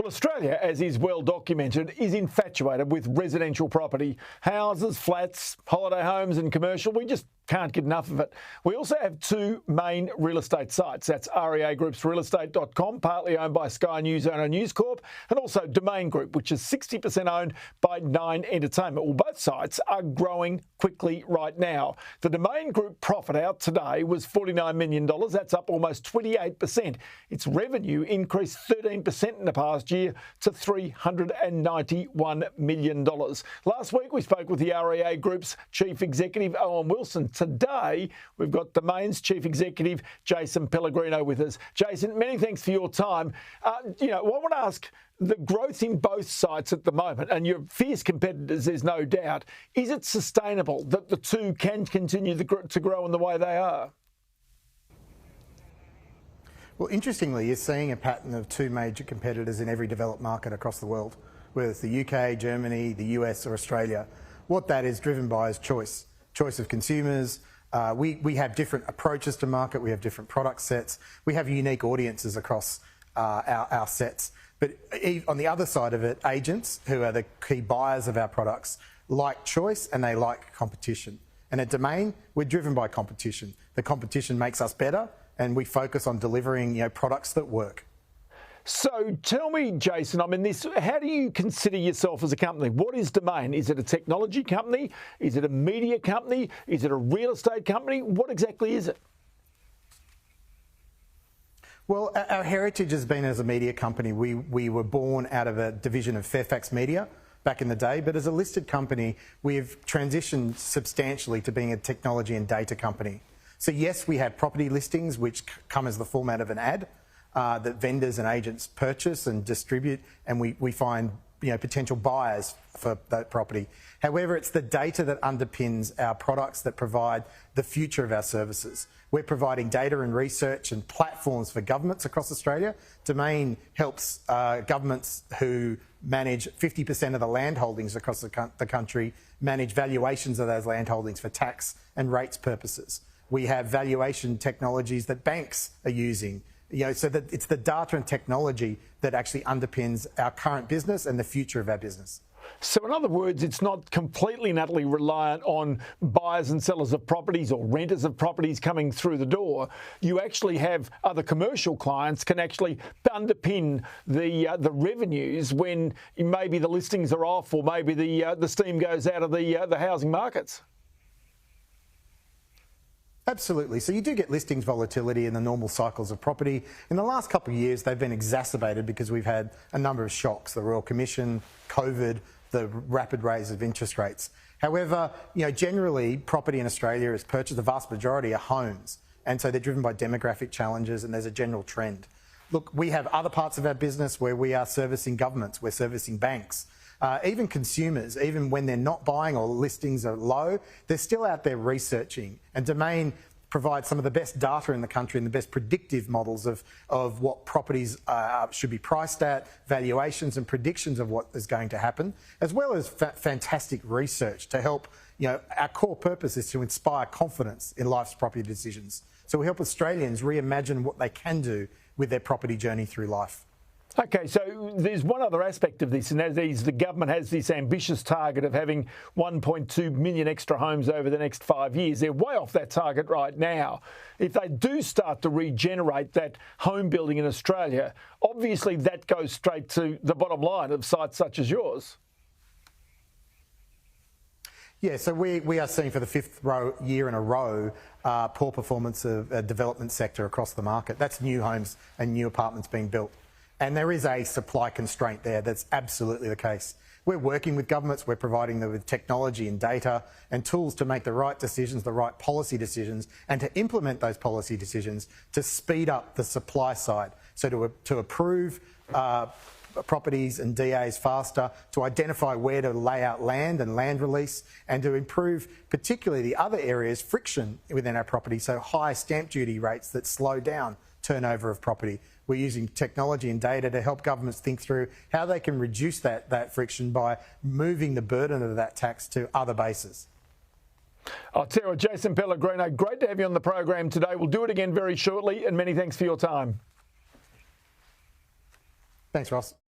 Well, Australia, as is well documented, is infatuated with residential property. Houses, flats, holiday homes and commercial. We just can't get enough of it. We also have two main real estate sites. That's REA Group's realestate.com, partly owned by Sky News owner News Corp, and also Domain Group, which is 60% owned by Nine Entertainment. Well, both sites are growing quickly right now. The Domain Group profit out today was $49 million. That's up almost 28%. Its revenue increased 13% in the past year to $391 million. Last week, we spoke with the REA Group's Chief Executive, Owen Wilson. Today, we've got Domain's Chief Executive, Jason Pellegrino, with us. Jason, many thanks for your time. I want to ask, the growth in both sites at the moment, and your fierce competitors, there's no doubt, is it sustainable that the two can continue to grow in the way they are? Well, interestingly, you're seeing a pattern of two major competitors in every developed market across the world, whether it's the UK, Germany, the US or Australia. What that is driven by is choice of consumers. We have different approaches to market. We have different product sets. We have unique audiences across our sets. But on the other side of it, agents, who are the key buyers of our products, like choice and they like competition. And at Domain, we're driven by competition. The competition makes us better, and we focus on delivering products that work. So tell me, Jason, how do you consider yourself as a company? What is Domain? Is it a technology company? Is it a media company? Is it a real estate company? What exactly is it? Well, our heritage has been as a media company. We were born out of a division of Fairfax Media back in the day, but as a listed company, we've transitioned substantially to being a technology and data company. So yes, we have property listings which come as the format of an ad that vendors and agents purchase and distribute, and we find potential buyers for that property. However, it's the data that underpins our products that provide the future of our services. We're providing data and research and platforms for governments across Australia. Domain helps governments who manage 50% of the land holdings across the country manage valuations of those land holdings for tax and rates purposes. We have valuation technologies that banks are using. So that it's the data and technology that actually underpins our current business and the future of our business. So in other words, it's not completely and utterly reliant on buyers and sellers of properties or renters of properties coming through the door. You actually have other commercial clients can actually underpin the revenues when maybe the listings are off or maybe the steam goes out of the housing markets. Absolutely. So you do get listings volatility in the normal cycles of property. In the last couple of years, they've been exacerbated because we've had a number of shocks, the Royal Commission, COVID, the rapid raise of interest rates. However, generally property in Australia is purchased, the vast majority are homes. And so they're driven by demographic challenges and there's a general trend. Look, we have other parts of our business where we are servicing governments, we're servicing banks. Even consumers, even when they're not buying or listings are low, they're still out there researching. And Domain provides some of the best data in the country and the best predictive models of what properties should be priced at, valuations and predictions of what is going to happen, as well as fantastic research to help. Our core purpose is to inspire confidence in life's property decisions. So we help Australians reimagine what they can do with their property journey through life. Okay, so there's one other aspect of this, and that is the government has this ambitious target of having 1.2 million extra homes over the next 5 years. They're way off that target right now. If they do start to regenerate that home building in Australia, obviously that goes straight to the bottom line of sites such as yours. Yeah, so we are seeing for the fifth year in a row poor performance of the development sector across the market. That's new homes and new apartments being built. And there is a supply constraint there. That's absolutely the case. We're working with governments. We're providing them with technology and data and tools to make the right decisions, the right policy decisions, and to implement those policy decisions to speed up the supply side. So to approve properties and DAs faster, to identify where to lay out land and land release, and to improve particularly the other areas, friction within our property, so high stamp duty rates that slow down turnover of property. We're using technology and data to help governments think through how they can reduce that friction by moving the burden of that tax to other bases. I'll tell you what, Jason Pellegrino, great to have you on the program today. We'll do it again very shortly, and many thanks for your time. Thanks, Ross.